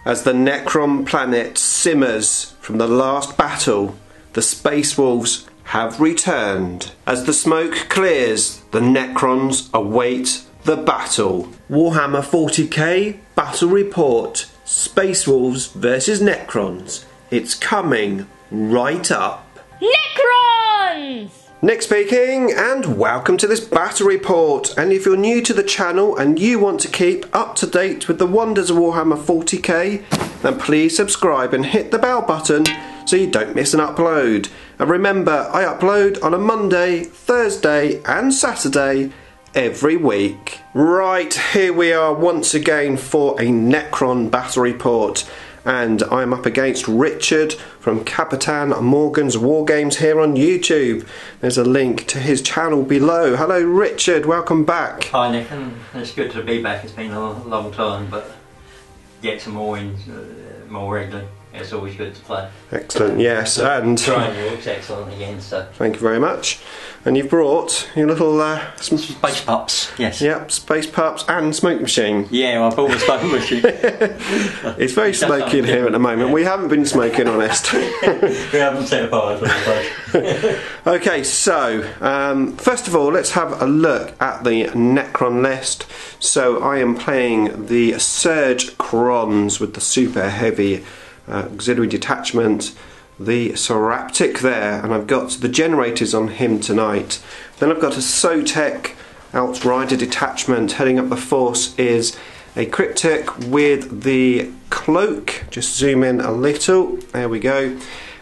As the Necron planet simmers from the last battle, the Space Wolves have returned. As the smoke clears, the Necrons await the battle. Warhammer 40k Battle Report. Space Wolves versus Necrons. It's coming right up. Necrons! Nick speaking, and welcome to this battle report. And if you're new to the channel and you want to keep up to date with the Wonders of Warhammer 40k, then please subscribe and hit the bell button so you don't miss an upload. And remember, I upload on a Monday, Thursday and Saturday every week. Right, here we are once again for a Necron battle report. And I'm up against Richard from Capitan Morgan's Wargames here on YouTube. There's a link to his channel below. Hello Richard, welcome back. Hi Nick, and it's good to be back. It's been a long time, but get some more in more regularly. It's always good to play. Excellent, yes, and Trying works excellent again, so thank you very much. And you've brought your little some space pups, yes. Yep, space pups and smoke machine. Yeah, I bought a smoke machine. It's very smoky in here at the moment. We haven't been smoking, honest. We haven't set a fire for the place. Okay, so first of all, let's have a look at the Necron Nest. So I am playing the Surge Crons with the super heavy auxiliary detachment, the Seraptek there, and I've got the generators on him tonight. Then I've got a Seraptek Outrider detachment. Heading up the force is a Cryptic with the cloak. Just zoom in a little, there we go.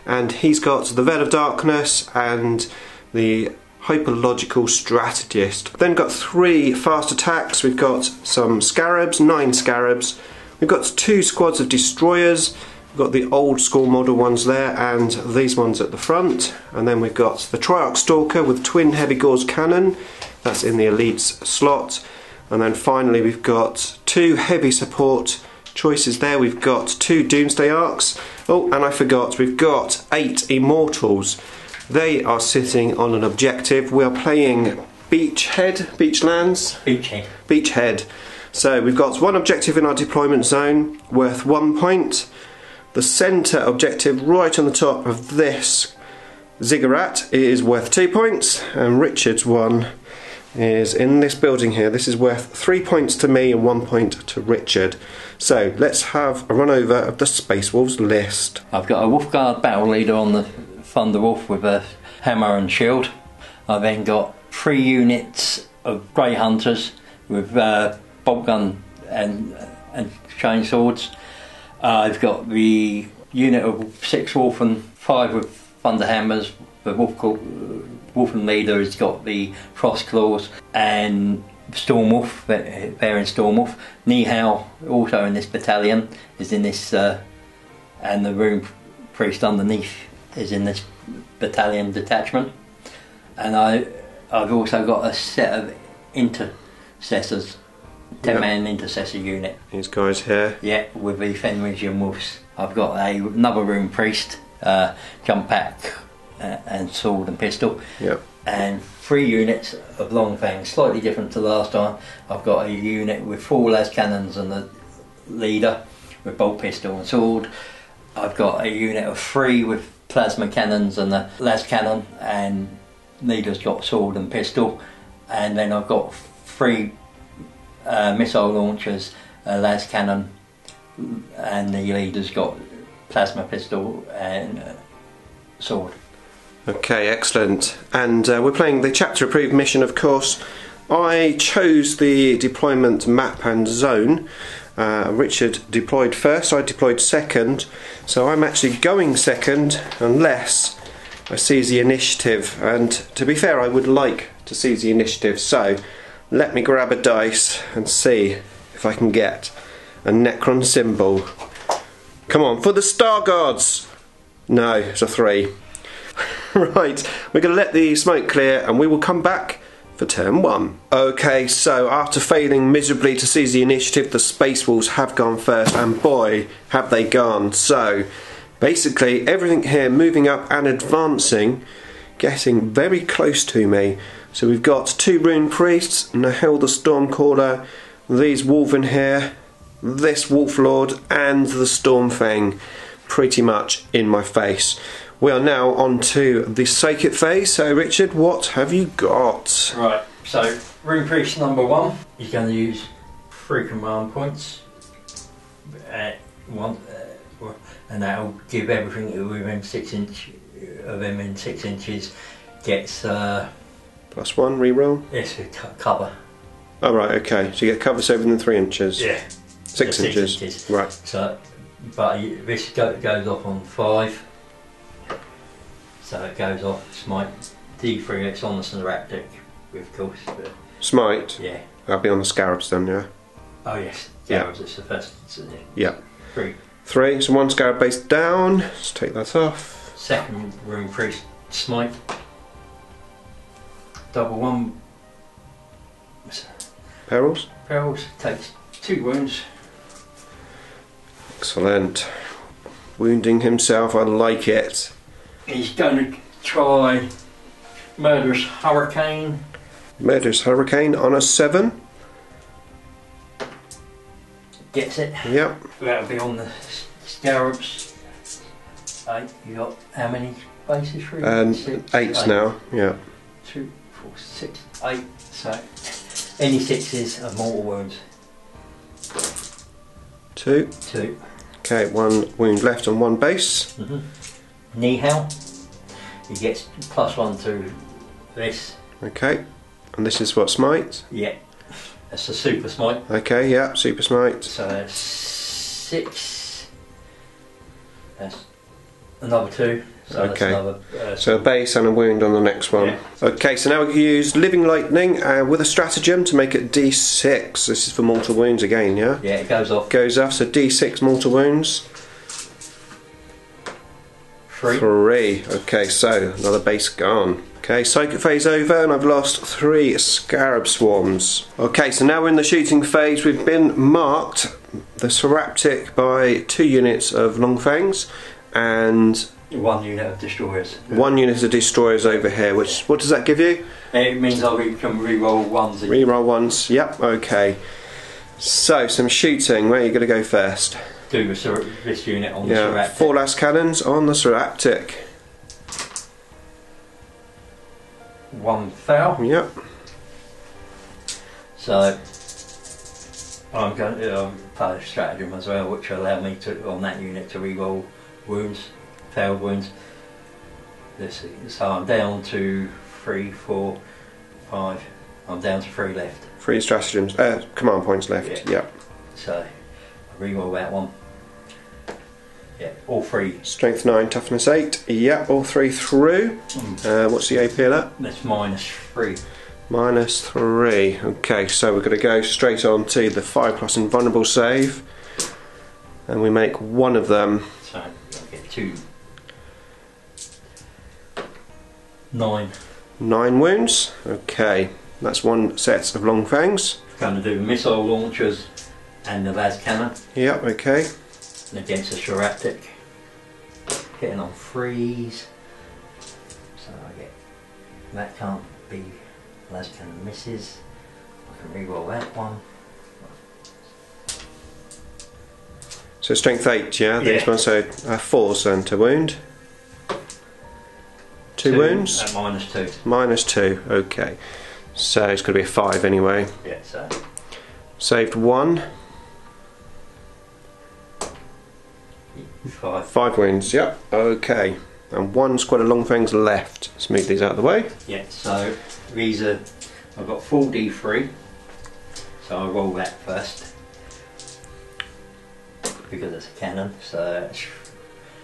And he's got the Veil of Darkness and the Hyperlogical Strategist. Then got 3 fast attacks. We've got some Scarabs, 9 Scarabs. We've got 2 squads of Destroyers. We've got the old school model ones there and these ones at the front. And then we've got the Triarch Stalker with twin heavy gauze cannon. That's in the Elites slot. And then finally we've got 2 heavy support choices there. We've got 2 Doomsday Arcs. Oh, and I forgot, we've got 8 Immortals. They are sitting on an objective. We are playing Beachhead. So we've got 1 objective in our deployment zone worth 1 point. The centre objective right on the top of this ziggurat is worth 2 points, and Richard's one is in this building here. This is worth 3 points to me and 1 point to Richard. So let's have a run over of the Space Wolves list. I've got a Wolfguard battle leader on the Thunder Wolf with a hammer and shield. I've then got 3 units of Grey Hunters with bolt gun and chain swords. I've got the unit of 6 Wolf and 5 with Thunder Hammers. The Wolfen leader has got the Frost Claws and Storm Wolf, bearing Storm Wolf. Nihao, also in this battalion, is in this, and the Rune Priest underneath is in this battalion detachment. And I've also got a set of Intercessors. 10-man Intercessor unit. These guys here. Yeah, with the Fenrisian Wolves. I've got another Rune Priest, jump pack, and sword and pistol. Yep. And 3 units of Long Fang, slightly different to last time. I've got a unit with 4 las cannons and the leader with bolt pistol and sword. I've got a unit of 3 with plasma cannons and the las cannon, and leader's got sword and pistol. And then I've got 3 missile launchers, las cannon, and the leader's got plasma pistol and sword. Okay, excellent. And we're playing the chapter approved mission, of course. I chose the deployment map and zone. Richard deployed first, I deployed second. So I'm actually going second unless I seize the initiative. And to be fair, I would like to seize the initiative. So let me grab a dice and see if I can get a Necron symbol. Come on, for the Star Gods! No, it's a 3. Right, we're going to let the smoke clear and we will come back for turn 1. Okay, so after failing miserably to seize the initiative, the Space Wolves have gone first, and boy, have they gone. So, basically, everything here moving up and advancing, getting very close to me. So we've got 2 Rune Priests, Nahel the Stormcaller, these Wolven here, this Wolf Lord and the Stormfang pretty much in my face. We are now on to the Psychic phase. So Richard, what have you got? Right, so Rune Priest number 1, you're going to use 3 command points. And that'll give everything within 6 inch of him in 6 inches gets +1 reroll. Yes, cover. Oh right, okay. So you get cover so within 3 inches. Yeah. 6 inches. Right. So, but this goes off on 5. So it goes off smite D3. It's on the Seraptek, of course. But smite. yeah. That'll be on the Scarabs then, yeah. Oh yes. Scarabs. It's the first. Yeah. 3. 3. So 1 Scarab base down. Let's take that off. Second Rune Priest smite. Double 1. Perils. Perils takes 2 wounds. Excellent. Wounding himself, I like it. He's going to try Murderous Hurricane. Murderous Hurricane on a 7. Gets it. Yep. That'll be on the Scarabs. 8. You got how many bases? 3? And 6, 8 now. Yeah. 2, 4, 6, 8. So any 6s are mortal wounds. 2. 2. Okay, 1 wound left on 1 base. Nihal. He gets +1 to this. Okay. And this is what smite? Yeah. That's a super smite. Okay, yeah, super smite. So that's 6. That's another 2. So Okay. that's another, So a base and a wound on the next one. Yeah. Okay, so now we can use Living Lightning with a stratagem to make it D6. This is for mortal wounds again, yeah? yeah, it goes off. Goes off, so D6 mortal wounds. 3. 3. Okay, so another base gone. Okay, Psychic phase over and I've lost 3 Scarab Swarms. Okay, so now we're in the shooting phase. We've been marked, the Seraptek, by 2 units of Longfangs and 1 unit of destroyers. 1 unit of destroyers over here. Which, what does that give you? It means I can re-roll 1s. Reroll 1s. Yep. Okay. So some shooting. Where are you going to go first? Do this unit on the Yeah. Seraptek. 4 last cannons on the Seraptek. 1 fail. Yep. So I'm going to play a stratagem as well, which will allow me to on that unit to re-roll wounds, failed wounds. Let's see. So I'm down to 3, 4, 5. I'm down to 3 left. 3 stratagems. Command points left. Yeah. Yep. So I re-roll that one. Yeah, all 3. Strength 9, toughness 8. Yep. All 3 through. What's the AP of that? That's -3. -3. Okay, so we're going to go straight on to the 5+ invulnerable save, and we make 1 of them. So I get 2. 9. 9 wounds. Okay, that's 1 set of long fangs. Going to do missile launchers and the las cannon Yep. Okay. against the Seraptek. Getting on 3s. So I get that can't be las cannon misses. I can re-roll that one. So strength 8. Yeah. These Yeah. ones. So 4s then to wound. 2 wounds. At -2. -2. Okay. So it's going to be a 5 anyway. Yeah. So Saved 1. 5. 5 wounds. Yep. Okay. And 1 squad of long fangs left. Let's move these out of the way. Yeah. So these are. I've got full D3. So I roll that first because it's a cannon. So it's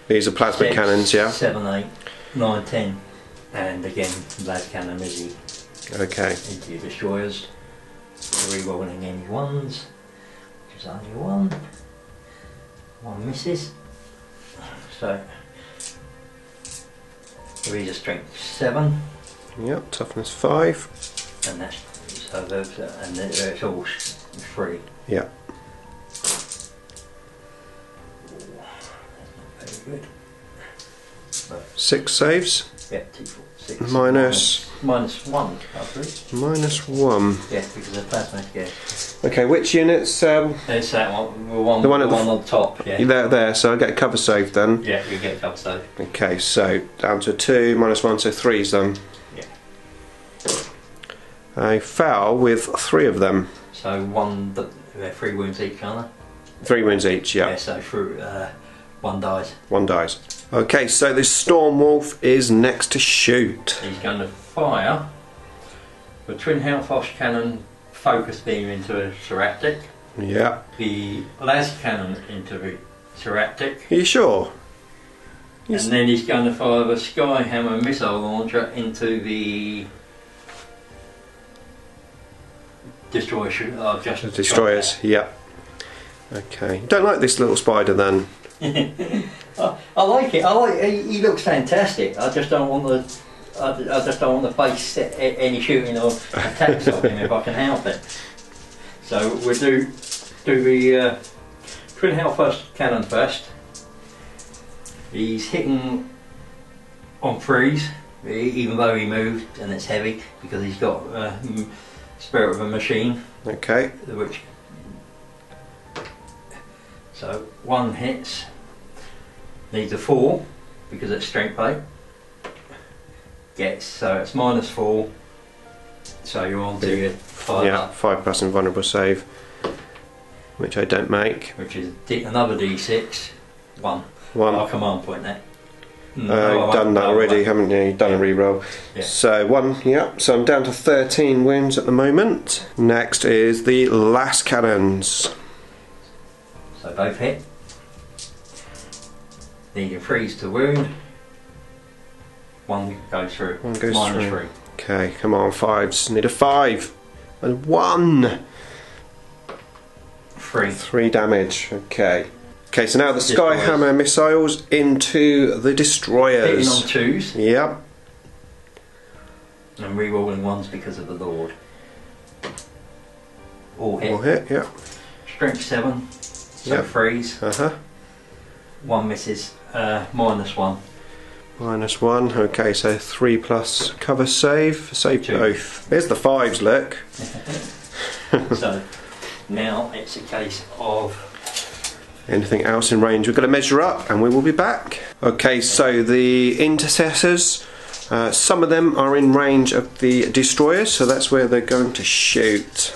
These are plasma 6, cannons. Yeah. 7, 8, 9, 10, and again las cannon is Okay. into your destroyers. Re-rolling any 1s, which is only 1. 1 misses. So these are strength 7, Yep. Toughness 5. and that's so those and it's all 3. Yeah. That's not very good. But 6 saves. yeah, 2, 4, 6. Minus -1, I believe. -1. Yeah, because of plasma, yeah. Okay, which units? It's that one, the one on top, yeah. There, so I get a cover save then? Yeah, you get a cover save. Okay, so down to 2, -1, so 3's then. Yeah. I fell with 3 of them. So they're 3 wounds each, aren't they? 3 wounds each, yeah. Yeah, so through, 1 dies. 1 dies. Okay, so this Storm Wolf is next to shoot. He's going to fire the Twin Hellfrost Cannon focus beam into a Seraptek. Yeah. The las cannon into the Seraptek. Are you sure? And then he's going to fire the Skyhammer missile launcher into the destroyers. The destroyers, yeah. Okay. You don't like this little spider then? I like it. He looks fantastic. I just don't want the. I just don't want to face any shooting or attacks of him if I can help it. So we'll do the Twin Hellfrost Cannon first. He's hitting on freeze, even though he moved, and it's heavy because he's got Spirit of a Machine. Okay. So 1 hits. Needs a 4 because it's strength 8. So it's -4. So you're on to your 5. Yeah, 5+ invulnerable save, which I don't make. Which is another D6. 1. 1. I'll command point that. You've done that already, haven't you? You've done a reroll. Yeah. So 1, yeah. So I'm down to 13 wounds at the moment. Next is the las cannons. So both hit. Need a freeze to wound. 1 goes through. 1 goes -3. through. Okay, come on, 5s. Need a 5. And 1. 3. 3 damage. Okay. Okay, so now the Skyhammer missiles into the destroyers. Hitting on 2s. Yep. And rerolling 1s because of the Lord. All hit. All hit, yeah. Strength 7. So Yep. freeze. 1 misses. -1. -1. Okay, so 3+ cover save. Save 2. both. There's the 5s, look. So now it's a case of Anything else in range? We're going to measure up and we will be back. Okay, so the Intercessors, some of them are in range of the destroyers, so that's where they're going to shoot.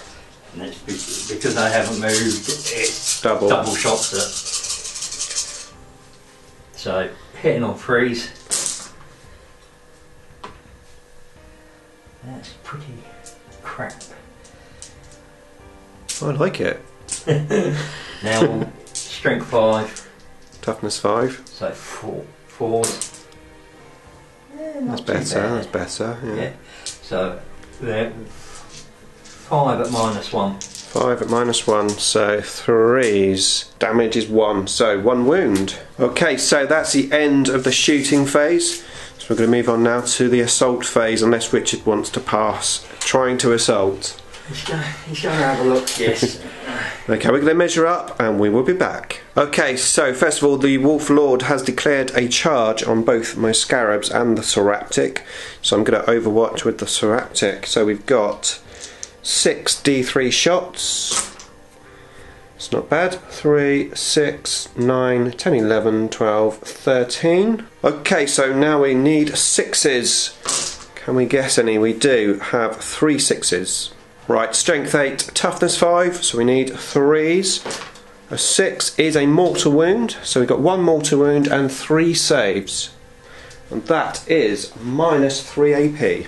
and it's because they haven't moved, it's Double shots it. So hitting on 3s. That's pretty crap. I like it. Now strength 5, Toughness 5. so 4s. That's better. That's better. Yeah. So they're 5 at -1. 5 at -1, so 3s. Damage is 1, so 1 wound. Okay, so that's the end of the shooting phase. So we're going to move on now to the assault phase, unless Richard wants to pass trying to assault. He's going to have a look, yes. Okay, we're going to measure up and we will be back. Okay, so first of all, the Wolf Lord has declared a charge on both my Scarabs and the Seraptek. So I'm going to overwatch with the Seraptek. So we've got 6 D3 shots. It's not bad. 3, 6, 9, 10, 11, 12, 13. Okay, so now we need 6s. Can we guess any? We do have 3 6s. Right, strength 8, toughness 5, so we need 3s. A 6 is a mortal wound, so we've got 1 mortal wound and 3 saves. And that is -3 AP.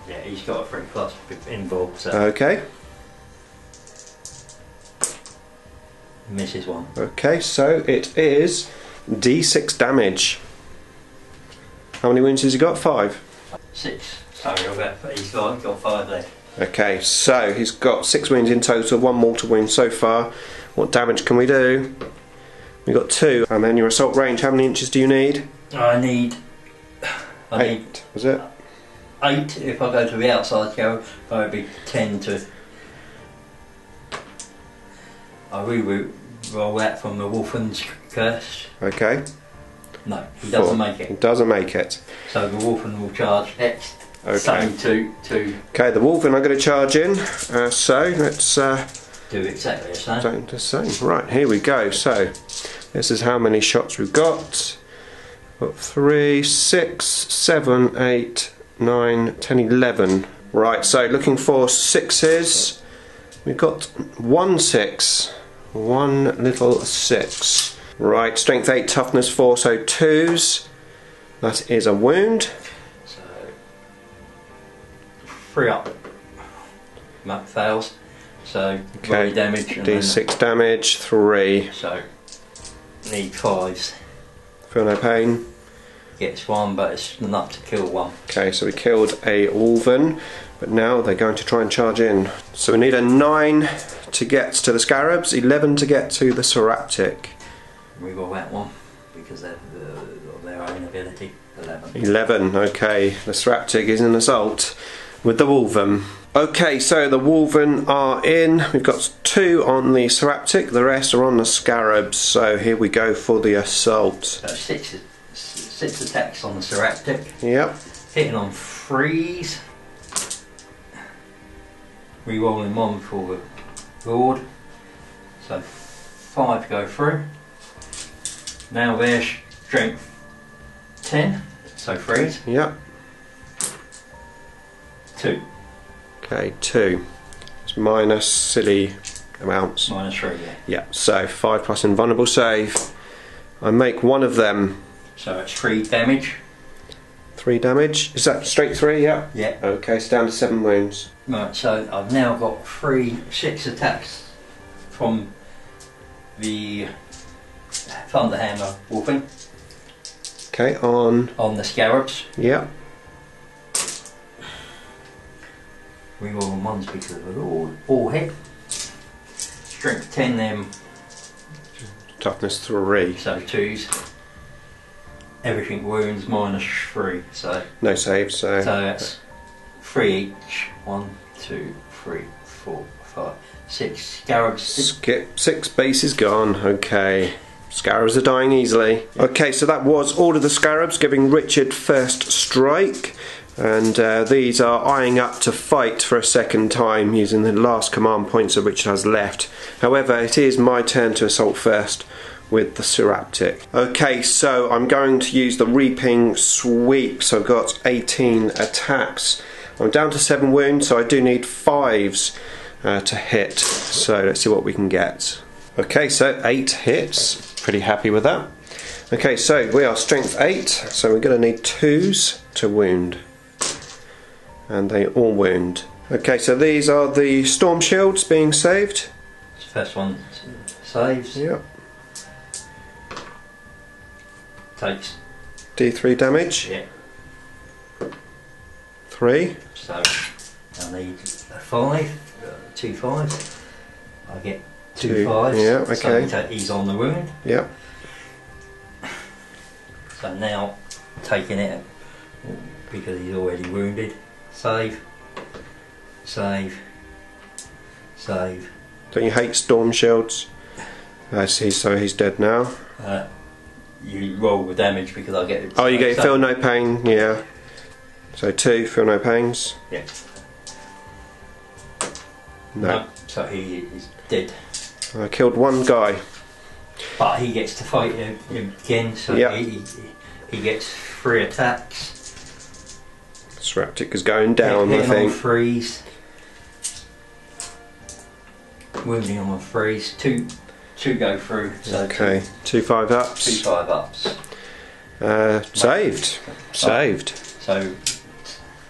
Yeah, he's got a 3+ involved, so Okay. misses 1. Okay, so it is D6 damage. How many wounds has he got? 5. 6. So he's got 5 left. Okay, so he's got 6 wounds in total, 1 mortal wound so far. What damage can we do? We've got 2. And then your assault range, how many inches do you need? I need 8, was it? 8 if I go to the outside go, that would be 10 to... I re-roll that from the Wolfen's Curse. Okay. No, he doesn't make He it. doesn't make it. So the Wolfen will charge next. Okay. Same two. Okay, the Wolven I'm going to charge in. So let's Do exactly the same. do the same. Right, here we go. So this is how many shots we've got. Got 3, 6, 7, 8, 9, 10, 11. Right, so looking for sixes. We've got 1 6. One little 6. Right, strength 8, toughness 4, so 2s. That is a wound. So 3 up. Map fails. So Okay, damage. And D6 damage, 3. So need 5s. Feel no pain. Gets 1, but it's enough to kill 1. Okay, so we killed a Wolven, but now they're going to try and charge in. So we need a 9 to get to the Scarabs, 11 to get to the Seraptek. We got that one because they're of their own ability. 11. 11, okay. The Seraptek is an assault with the Wolven. Okay, so the Wolven are in. We've got 2 on the Seraptek, the rest are on the Scarabs. So here we go for the assault. So 6 attacks on the Seraptek. Yep. Hitting on 3s. Rerolling 1 for the Lord. So 5 go through. Now their strength 10. So 3s. Yep. 2. Okay, 2. It's minus silly amounts. Minus 3, yeah. Yeah, so 5 plus invulnerable save. I make one of them So it's 3 damage. 3 damage. Is that straight 3? Yeah. Yeah. Okay, it's down to 7 wounds. Right, so I've now got 6 attacks from the Thunderhammer Wolfen Okay, on. on the Scarabs. Yeah. Reroll 1s because of all hit. Strength 10 them, Toughness 3. so 2s. Everything wounds minus 3, so No save, so. that's 3 each. 1, 2, 3, 4, 5, 6 Scarabs. Skip 6 bases gone. Okay. Scarabs are dying easily. Okay, so that was all of the Scarabs giving Richard first strike. And these are eyeing up to fight for a second time using the last command points of Richard has left. However, it is my turn to assault first with the Seraptek. Okay, so I'm going to use the Reaping Sweep. So I've got 18 attacks. I'm down to 7 wounds, so I do need 5s to hit. So let's see what we can get. Okay, so 8 hits. Pretty happy with that. Okay, so we are strength 8, so we're going to need 2s to wound. And they all wound. Okay, so these are the storm shields being saved. First one saves. Yep. Takes. D3 damage. Yeah. 3. So I need a 5, 2 5s. I get 2 5s. Yeah, okay. So he's on the wound. Yep. So now taking it because he's already wounded. Save. Save. Save. Don't you hate storm shields? I see, so he's dead now. You roll with damage because I get. Oh, you get feel no pain, yeah. So 2, feel no pains. Yeah. No. So he is dead. I killed 1 guy. But he gets to fight him again, so Yep. he gets 3 attacks. Seraptek is going down, I Hitting think. on 3s. Wounding on 3s. 2 go through. So Okay, 2 5 ups. 2 5 ups. Saved. Saved. So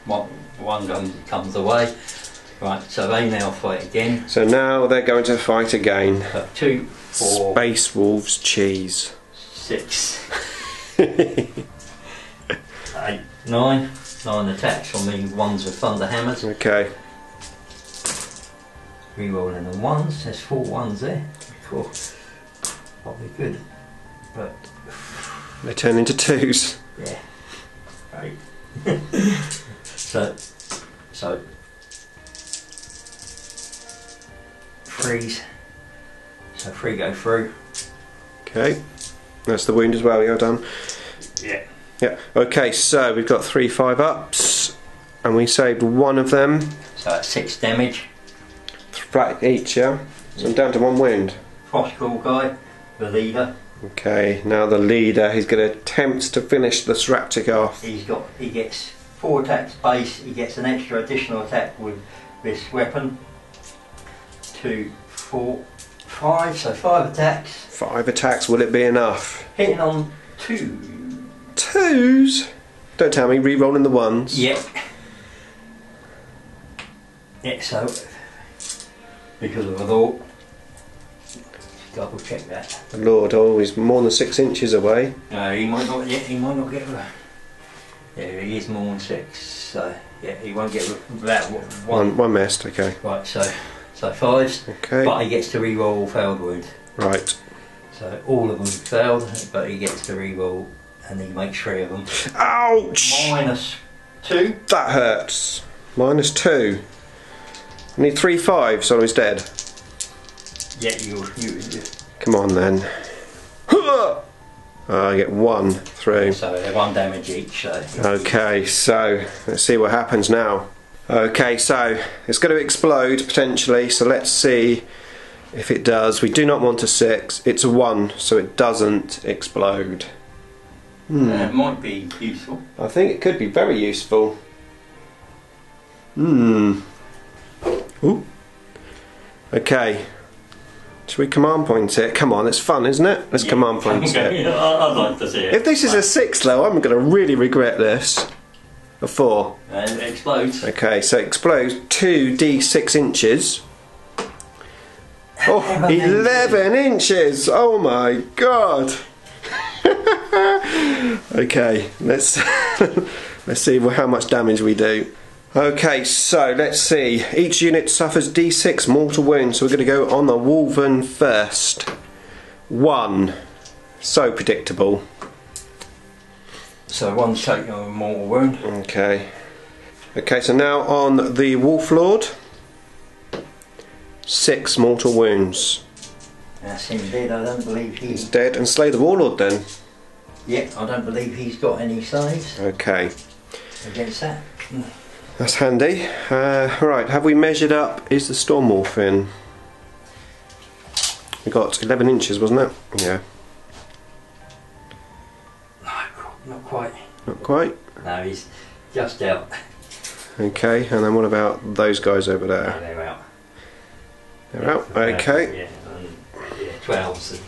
one gun comes away. Right, so they now fight again. So now they're going to fight again. 2, 4, Space Wolves cheese. 6, 8, 9. 9 attacks on the ones with thunder hammers. Okay. Rerolling the 1s. There's 4 1s there. Cool. Probably good. But They turn into 2s. yeah. Right. so 3s. So 3 go through. Okay. That's the wound as well, you're done. Yeah. Yeah. Okay, so we've got 3 5 ups. and we saved one of them. So that's 6 damage. Flat each, yeah? So I'm down to 1 wound. Frostcrawl guy, the leader. Okay, now the leader, he's going to attempt to finish the Seraptek off. He gets 4 attacks base, he gets an extra additional attack with this weapon. 2, 4, 5, so 5 attacks. 5 attacks, will it be enough? Hitting on 2. 2s? Don't tell me, re-rolling the 1s. Yep. Yeah, so, because of a thought, double check that. Lord, oh, he's more than 6 inches away. No, he might not get yeah, he is more than 6, so yeah, he won't get that one. One missed, okay. Right, so 5s, okay. But he gets to re-roll failed wound. Right. So all of them failed, but he gets to re-roll and he makes 3 of them. Ouch! -2. That hurts. -2. I need 3 5s, so he's dead. Yeah, you. Come on then. I get 1 through. So they're 1 damage each. So. Okay, so let's see what happens now. Okay, so it's going to explode potentially, so let's see if it does. We do not want a 6, it's a 1, so it doesn't explode. It might be useful. I think it could be very useful. Ooh. Okay. Should we command point it? Come on, it's fun, isn't it? Let's command point it. I'd like to see it. If this is a 6 though, I'm going to really regret this. A 4. And it explodes. Okay, so it explodes 2d6 inches. Oh, 11 inches! Oh my god! Okay, let's see how much damage we do. Okay, so let's see. Each unit suffers d6 mortal wounds, so we're going to go on the Wolven first. 1. So predictable. So 1's taking a mortal wound. Okay. Okay, so now on the Wolf Lord. 6 mortal wounds. That's him dead. I don't believe He's dead. And slay the Warlord then. Yeah, I don't believe he's got any saves. Okay. Against that. That's handy. Right, have we measured up? Is the Storm Wolf in? We got 11 inches, wasn't it? Yeah. No, not quite. Not quite? No, he's just out. Okay, and then what about those guys over there? No, they're out. They're out, okay. Yeah, 12s.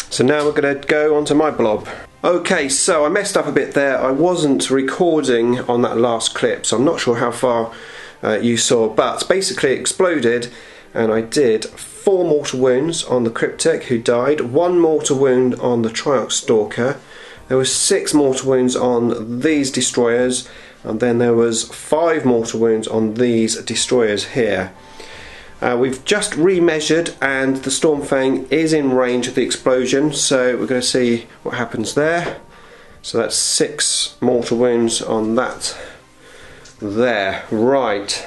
So now we're going to go on to my blob. Okay, so I messed up a bit there. I wasn't recording on that last clip, so I'm not sure how far you saw, but basically it exploded and I did 4 mortal wounds on the Cryptek who died, 1 mortal wound on the Triarch Stalker, there was 6 mortal wounds on these destroyers, and then there was 5 mortal wounds on these destroyers here. We've just remeasured and the Stormfang is in range of the explosion, so we're going to see what happens there. So that's 6 mortal wounds on that there. Right,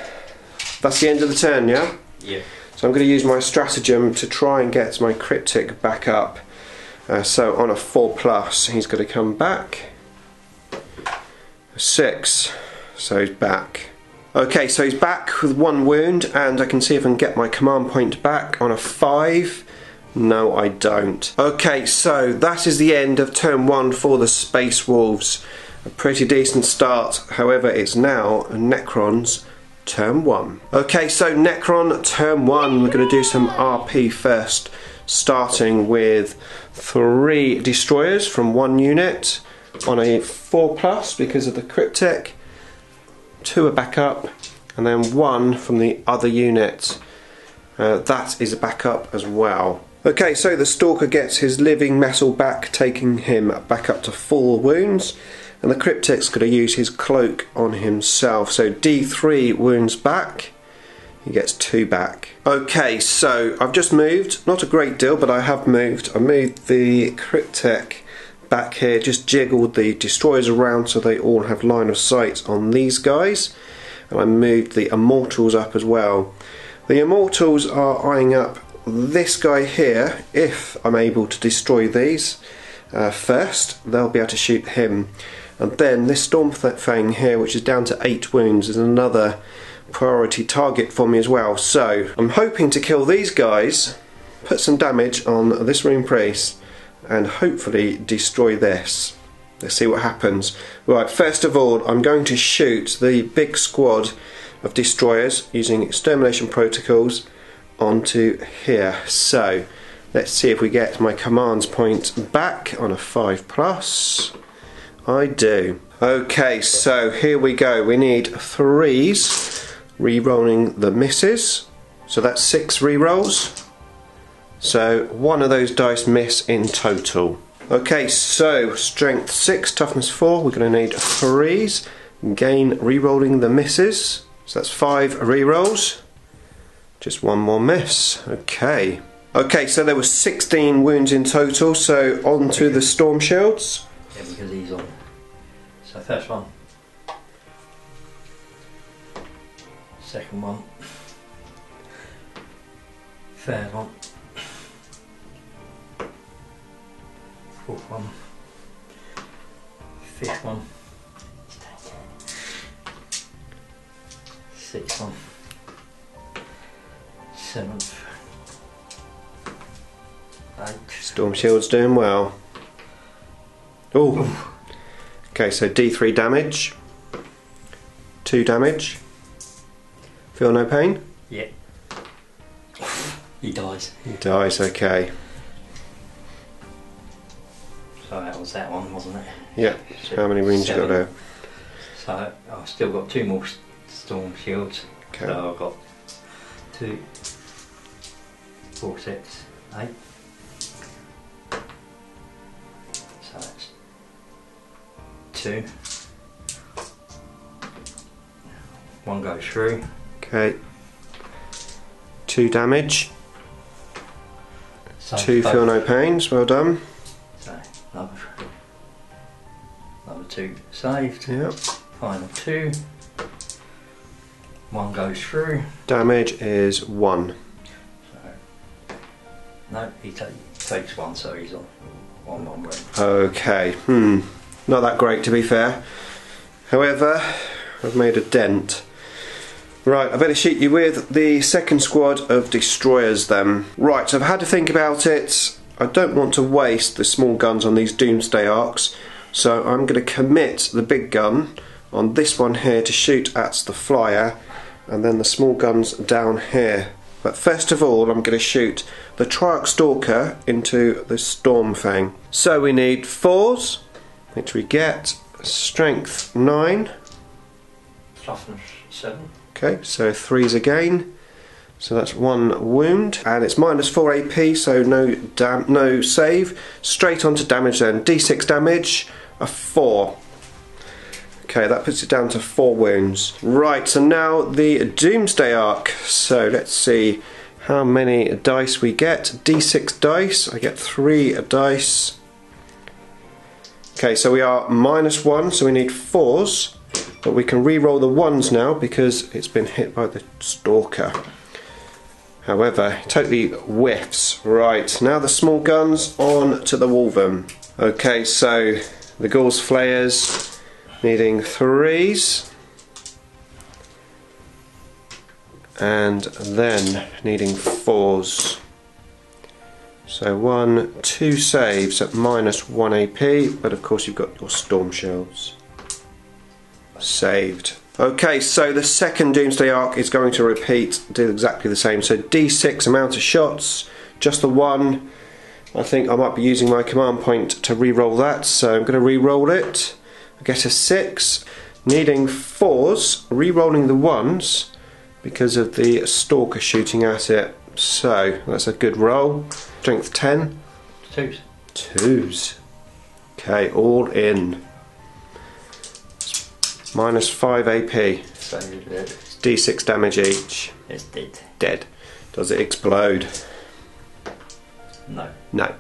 that's the end of the turn, yeah? Yeah. So I'm going to use my stratagem to try and get my Cryptek back up. So on a 4+, he's going to come back. 6, so he's back. Okay, so he's back with 1 wound, and I can see if I can get my command point back on a 5. No, I don't. Okay, so that is the end of turn 1 for the Space Wolves. A pretty decent start, however, it's now Necrons Term 1. Okay, so Necron Term 1, we're going to do some RP first, starting with 3 destroyers from 1 unit on a 4+ because of the Cryptek. 2 are back up, and then 1 from the other unit. That is a backup as well. Okay, so the Stalker gets his living metal back, taking him back up to 4 wounds, and the Cryptek's going to use his cloak on himself. So D3 wounds back, he gets 2 back. Okay, so I've just moved, not a great deal, but I have moved. I moved the Cryptek back here, just jiggled the destroyers around so they all have line of sight on these guys, and I moved the Immortals up as well. The Immortals are eyeing up this guy here if I'm able to destroy these, first, they'll be able to shoot him. And then this Storm Fang here, which is down to 8 wounds, is another priority target for me as well. So I'm hoping to kill these guys, put some damage on this Rune Priest, and hopefully destroy this. Let's see what happens. Right, first of all, I'm going to shoot the big squad of destroyers using extermination protocols onto here. So let's see if we get my commands point back on a 5+. I do. Okay, so here we go. We need 3s, re-rolling the misses. So that's 6 re-rolls. So one of those dice miss in total. Okay, so strength 6, toughness 4. We're going to need 3s. Again, re-rolling the misses. So that's 5 re-rolls. Just one more miss. Okay. Okay, so there were 16 wounds in total. So on to the Storm Shields. Yeah, because he's on. So first one. Second one. Third one. Fourth one. Fifth one. Sixth one. Seventh. Eighth. Storm Shield's doing well. Oh. Okay, so D3 damage. 2 damage. Feel no pain? Yeah. He dies. He dies, okay. So that was that one, wasn't it? Yeah. So how many wounds you got there? So I've still got 2 more Storm Shields. Okay. So I've got 2, 4, 6, 8. So that's 2. One goes through. Okay. 2 damage. So 2 feel no pains, well done. So another 2 saved. Yep. Final 2. One goes through. Damage is 1. So no, he takes 1, so he's on 1 wound. Okay. Not that great, to be fair. However, I've made a dent. Right, I better shoot you with the second squad of destroyers then. Right, I've had to think about it. I don't want to waste the small guns on these Doomsday Arcs, so I'm going to commit the big gun on this one here to shoot at the flyer, and then the small guns down here. But first of all, I'm going to shoot the Triarch Stalker into the Storm Fang. So we need 4s, which we get. Strength 9. Toughness 7. Okay, so 3s again. So that's 1 wound, and it's -4 AP, so no save. Straight onto damage then. D6 damage, a 4. Okay, that puts it down to 4 wounds. Right, so now the Doomsday Arc. So let's see how many dice we get. D6 dice. I get 3 dice. Okay, so we are -1, so we need 4s. But we can re-roll the 1s now because it's been hit by the Stalker. However, it totally whiffs. Right, now the small guns on to the Wolven. Okay, so the Ghoul's Flayers needing 3s. And then needing 4s. So 1, 2 saves at -1 AP, but of course you've got your Storm Shields. Saved. Okay, so the second Doomsday Arc is going to repeat, do exactly the same. So D6 amount of shots, just the 1. I think I might be using my command point to re-roll that, so I'm going to re-roll it. I get a 6, needing 4s, re-rolling the 1s because of the Stalker shooting at it. So that's a good roll. Strength 10. 2s. 2s. Okay, all in. -5 AP. So It's D6 damage each. it's dead. Dead. Does it explode? No. No.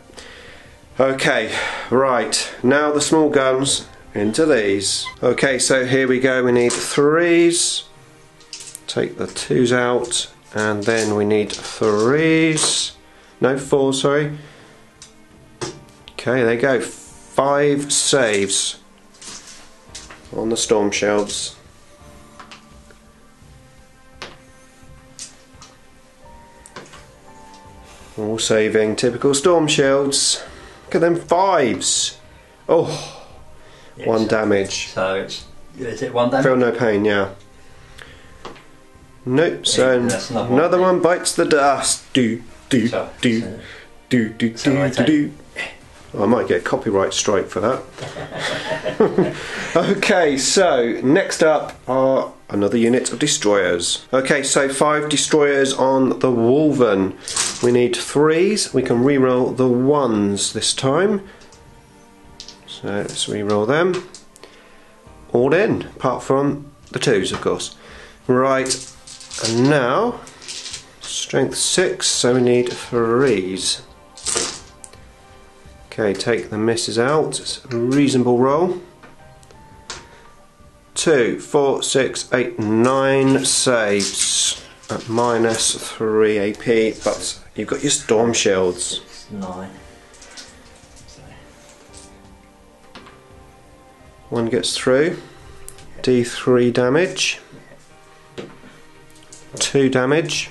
Okay, right. Now the small guns into these. Okay, so here we go. We need 3s. Take the 2s out. And then we need 3s. No, 4s, sorry. Okay, there you go. 5 saves on the storm shields. All saving, typical storm shields. Look at them 5s. Oh, Yeah, 1 damage. So is it 1 damage? Feel no pain, yeah. Nope, so that's another one bites the dust. Do, do, So- do, so- do, do, so I do, take- do. I might get a copyright strike for that. Okay, so next up are another unit of destroyers. Okay, so 5 destroyers on the Wolven. We need 3s. We can reroll the 1s this time. So let's reroll them. All in, apart from the 2s, of course. Right, and now strength 6, so we need 3s. Okay, take the misses out. It's a reasonable roll. 2, 4, 6, 8, 9 saves at -3 AP, but you've got your storm shields. It's 9. So, 1 gets through. D3 damage. 2 damage.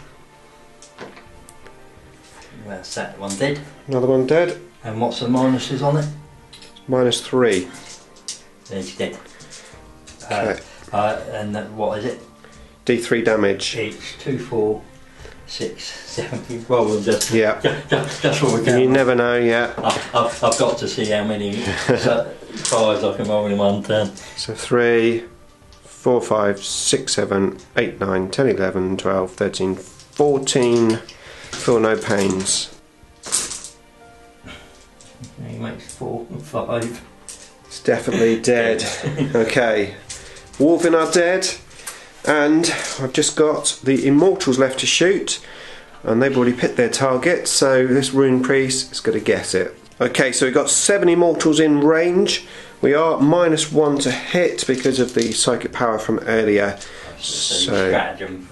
that's that one dead. Another one dead. And what's the minuses on it? -3. He's dead. Okay. And what is it? D3 damage. It's 2, 4, 6, 7. Well, we'll just Yeah. just what we can. You never know yet. I've got to see how many fives I can roll in one turn. So 3, 4, 5, 6, 7, 8, 9, 10, 11, 12, 13, 14. Feel no pains. He makes 4 and 5. It's definitely dead. Okay. Wolven are dead. And I've just got the Immortals left to shoot. And they've already picked their target. So this Rune Priest is going to get it. Okay, so we've got 7 Immortals in range. We are -1 to hit because of the psychic power from earlier. So Stratagem.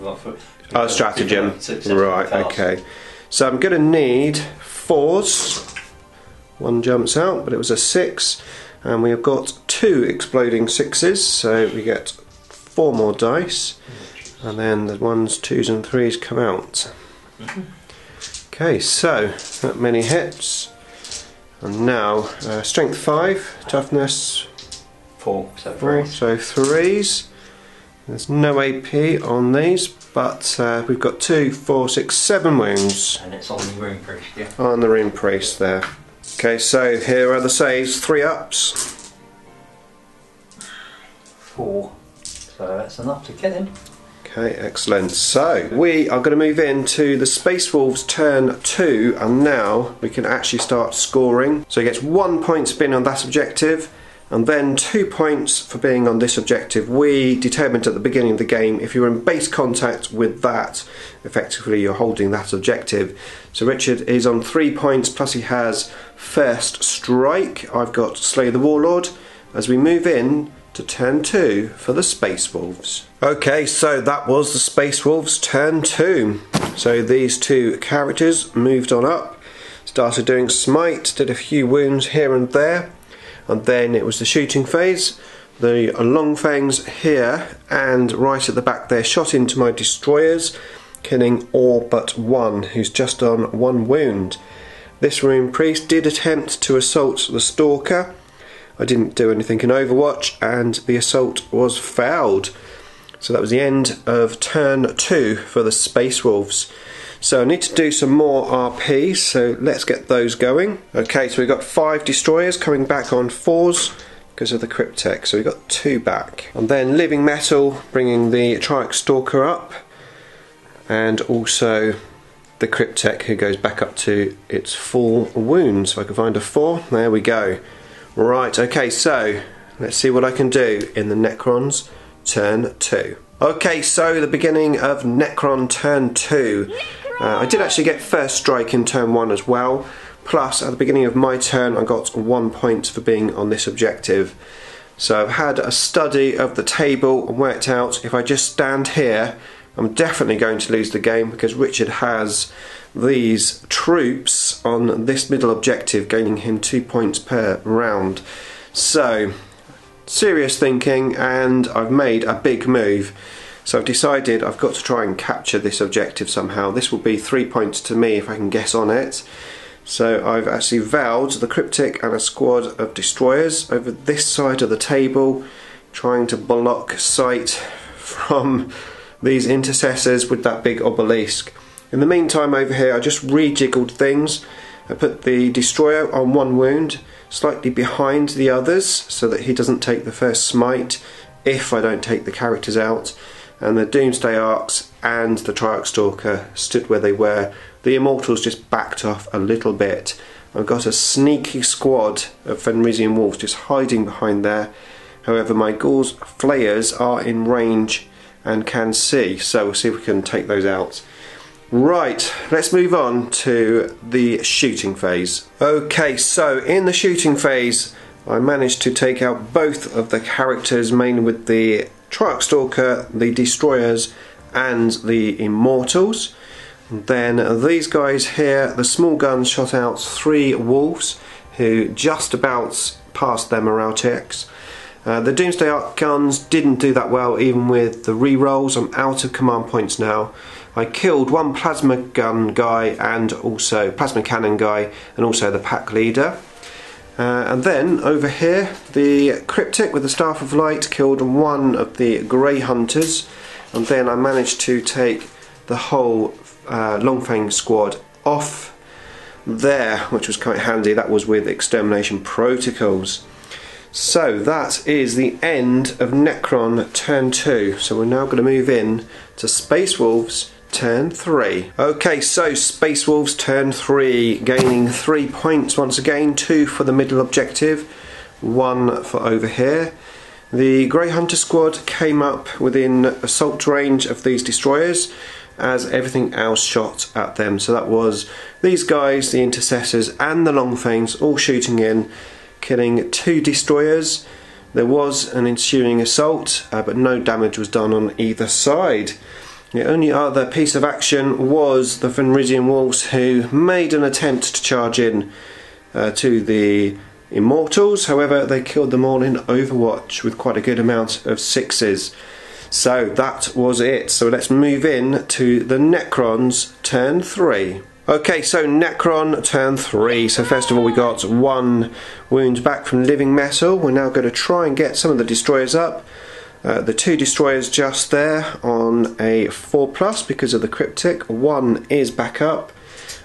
oh, stratagem. Right, okay. So I'm going to need 4s. 1 jumps out, but it was a 6. And we have got 2 exploding 6s, so we get 4 more dice. And then the 1s, 2s and 3s come out. Okay, so that many hits. And now strength 5, toughness 4, so 4, 3. so 3s. There's no AP on these, but we've got 2, 4, 6, 7 wounds And it's on the Rune Priest, yeah. on the Rune Priest there. Okay, so here are the saves, 3 ups. 4. So that's enough to get him. Okay, excellent. So we are going to move into the Space Wolves turn 2, and now we can actually start scoring. So he gets 1 point for being on that objective, and then 2 points for being on this objective. We determined at the beginning of the game if you're in base contact with that, effectively you're holding that objective. So Richard is on 3 points, plus he has First Strike. I've got Slay the Warlord as we move in to turn 2 for the Space Wolves. Okay, so that was the Space Wolves turn 2. So these 2 characters moved on up, started doing smite, did a few wounds here and there, and then it was the shooting phase. The long fangs here and right at the back there shot into my destroyers, killing all but 1, who's just on 1 wound. This Rune Priest did attempt to assault the Stalker. I didn't do anything in Overwatch and the assault was failed. So that was the end of turn 2 for the Space Wolves. So I need to do some more RP, so let's get those going. Okay, so we've got 5 destroyers coming back on 4s because of the Cryptek, so we've got 2 back. And then Living Metal bringing the Triarch Stalker up, and also the Cryptek who goes back up to its full wound. So I can find a 4, there we go. Right, okay, so let's see what I can do in the Necrons turn 2. Okay, so the beginning of Necron turn 2. I did actually get First Strike in turn 1 as well, plus at the beginning of my turn I got 1 point for being on this objective. So I've had a study of the table and worked out if I just stand here I'm definitely going to lose the game because Richard has these troops on this middle objective, gaining him 2 points per round. So, serious thinking, and I've made a big move. So I've decided I've got to try and capture this objective somehow. This will be 3 points to me if I can guess on it. So I've actually vowed the Cryptic and a squad of destroyers over this side of the table, trying to block sight from these intercessors with that big obelisk. In the meantime over here I just rejiggled things. I put the destroyer on 1 wound, slightly behind the others so that he doesn't take the first smite if I don't take the characters out. And the Doomsday Arcs and the Triarch Stalker stood where they were. The Immortals just backed off a little bit. I've got a sneaky squad of Fenrisian Wolves just hiding behind there. However, my Ghouls Flayers are in range and can see, so we'll see if we can take those out. Right, let's move on to the shooting phase. Okay, so in the shooting phase I managed to take out both of the characters, mainly with the Triarch Stalker, the Destroyers and the Immortals. And then these guys here, the small guns, shot out 3 Wolves who just about passed their morale checks. The Doomsday Arc guns didn't do that well even with the re-rolls. I'm out of command points now. I killed 1 plasma gun guy and also plasma cannon guy and also the pack leader. And then over here the Cryptic with the Staff of Light killed 1 of the Grey Hunters, and then I managed to take the whole Longfang squad off there, which was quite handy. That was with extermination protocols. So that is the end of Necron turn 2. So we're now going to move in to Space Wolves turn 3. Okay, so Space Wolves turn 3, gaining 3 points once again, 2 for the middle objective, 1 for over here. The Grey Hunter squad came up within assault range of these destroyers as everything else shot at them. So that was these guys, the Intercessors and the Longfangs all shooting in, killing 2 destroyers. There was an ensuing assault, but no damage was done on either side. The only other piece of action was the Fenrisian Wolves, who made an attempt to charge in to the Immortals. However, they killed them all in Overwatch with quite a good amount of 6s. So that was it. So let's move in to the Necrons turn 3. Okay, so Necron turn 3. So first of all we got 1 wound back from Living Metal. We're now going to try and get some of the destroyers up. The 2 destroyers just there on a 4+ because of the Cryptic. 1 is back up,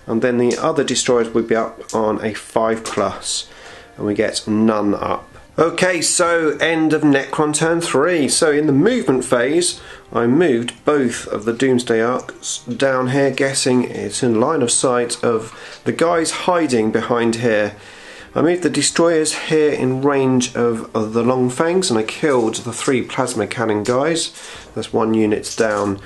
and then the other destroyers will be up on a 5+, and we get none up. Okay, so end of Necron turn 3. So in the movement phase I moved both of the Doomsday Arcs down here, guessing it's in line of sight of the guys hiding behind here. I moved the destroyers here in range of the Longfangs, and I killed the 3 plasma cannon guys. That's 1 unit down.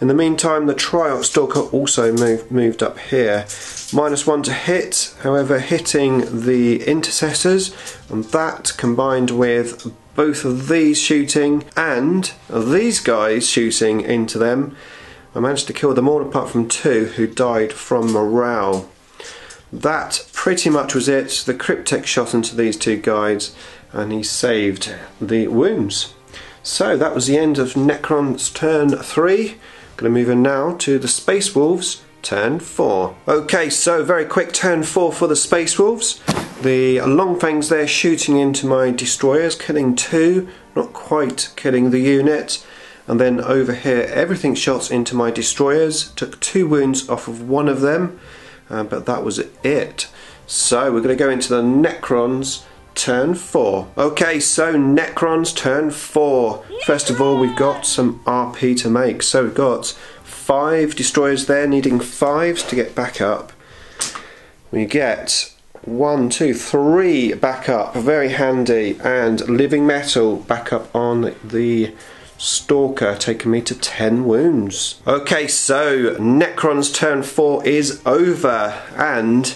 In the meantime, the Triarch Stalker also moved up here. -1 to hit, however hitting the Intercessors, and that combined with both of these shooting and these guys shooting into them, I managed to kill them all apart from 2 who died from morale. That pretty much was it. The Cryptic shot into these 2 guys and he saved the wounds. So that was the end of Necron's turn 3. Going to move in now to the Space Wolves turn 4. Okay, so very quick turn 4 for the Space Wolves. The Longfangs there shooting into my destroyers, killing 2, not quite killing the unit. And then over here everything shot into my destroyers, took 2 wounds off of 1 of them. But that was it. So we're going to go into the Necrons turn 4. Okay, so Necrons turn 4. First of all we've got some RP to make. So we've got 5 destroyers there needing 5s to get back up. We get 1, 2, 3 back up, very handy, and Living Metal back up on the Stalker, taking me to 10 wounds. Okay, so Necron's turn 4 is over, and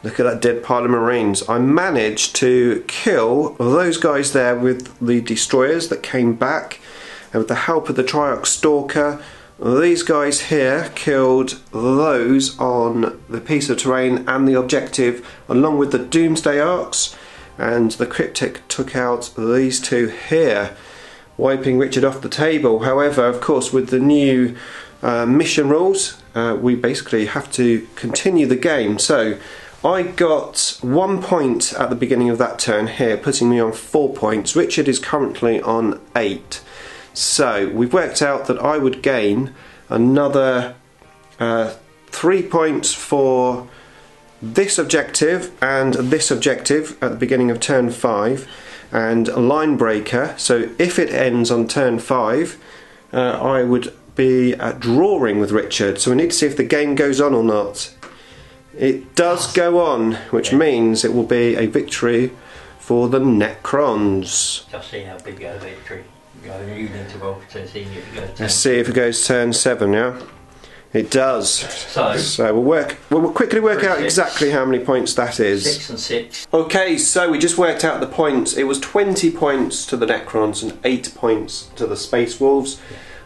look at that dead pile of Marines. I managed to kill those guys there with the destroyers that came back, and with the help of the Triarch Stalker These guys here killed those on the piece of terrain and the objective, along with the Doomsday Arcs, and the Cryptic took out these two here, wiping Richard off the table. However, of course, with the new mission rules, we basically have to continue the game. So I got 1 point at the beginning of that turn here, putting me on 4 points. Richard is currently on 8. So we've worked out that I would gain another 3 points for this objective and this objective at the beginning of turn 5, and a line breaker. So if it ends on turn 5, I would be drawing with Richard. So we need to see if the game goes on or not. It does go on, which means it will be a victory for the Necrons. Just see how big a victory. You need to roll to see if it goes. Let's see if it goes turn 7. Yeah, it does. So we'll quickly work out exactly how many points that is. 6 and 6. Okay, so we just worked out the points. It was 20 points to the Necrons and 8 points to the Space Wolves,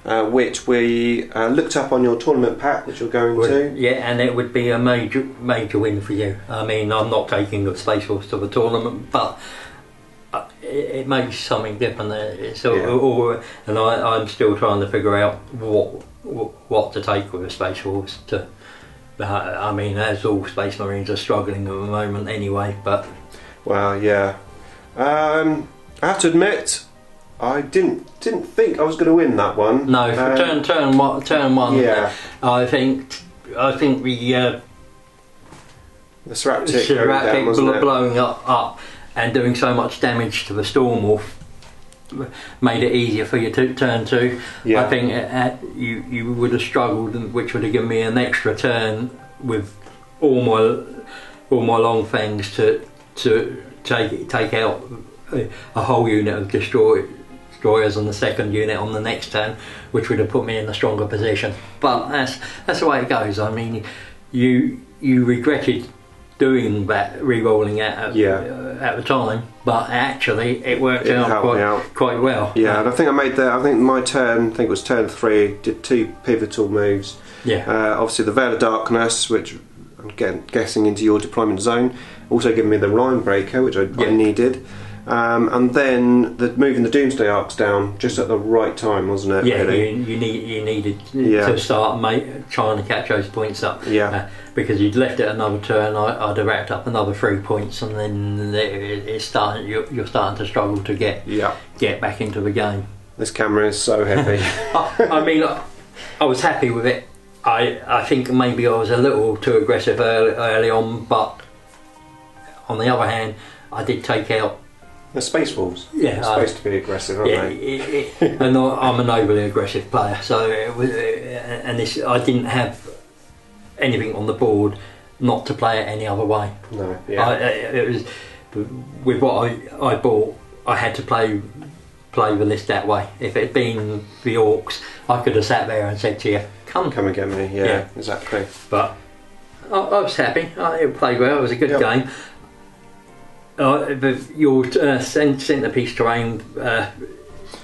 which we looked up on your tournament pack, which you're going to. Yeah, and it would be a major win for you. I mean, I'm not taking the Space Wolves to the tournament, but it makes something different. And I'm still trying to figure out what to take with the Space Wolves. I mean, as all Space Marines are struggling at the moment anyway. But well, yeah. I have to admit, I didn't think I was going to win that one. No, for turn one. Yeah. I think the Seraptek blowing up and doing so much damage to the Stormwolf made it easier for you to turn 2. Yeah. I think you would have struggled, which would have given me an extra turn with all my long fangs to take out a whole unit of destroyers on the second unit on the next turn, which would have put me in a stronger position. But that's the way it goes. I mean, you regretted doing that, re-rolling at the time, but actually it worked out quite well. Yeah, and I think my turn, I think it was turn 3, did 2 pivotal moves. Yeah. Obviously the Veil of Darkness, which I'm guessing into your deployment zone, also giving me the Line Breaker, which I needed. And then moving the Doomsday Arcs down just at the right time, wasn't it? Yeah, really? you needed to start trying to catch those points up. Yeah. Because you'd left it another turn, I'd have racked up another 3 points, and then you're starting to struggle to get back into the game. This camera is so heavy. I mean, I was happy with it. I think maybe I was a little too aggressive early on, but on the other hand, I did take out the Space Wolves. Yeah, they're supposed to be aggressive, aren't they? And I'm an overly aggressive player, so I didn't have anything on the board not to play it any other way. No, yeah. It was with what I bought, I had to play the list that way. If it had been the Orcs, I could have sat there and said to you, come and get me. Yeah, exactly. But I was happy. It played well. It was a good game. Your centrepiece terrain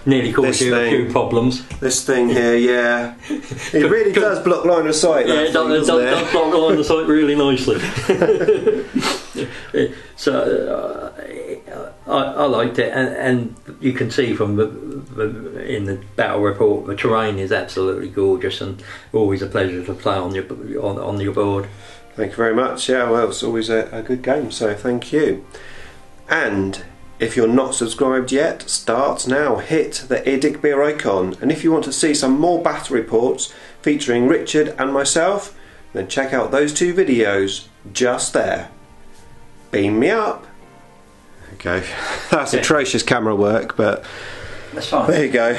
nearly caused you a few problems. This thing here, yeah. It really does block line of sight. Yeah, it does block line of sight really nicely. So I liked it, and you can see from in the battle report, the terrain is absolutely gorgeous and always a pleasure to play on your board. Thank you very much. Yeah, well, it's always a good game, so thank you. And if you're not subscribed yet, start now. Hit the Edic Beer icon, and if you want to see some more battle reports featuring Richard and myself, then check out those 2 videos just there. Beam me up. Okay, that's atrocious camera work, but that's fine. There you go.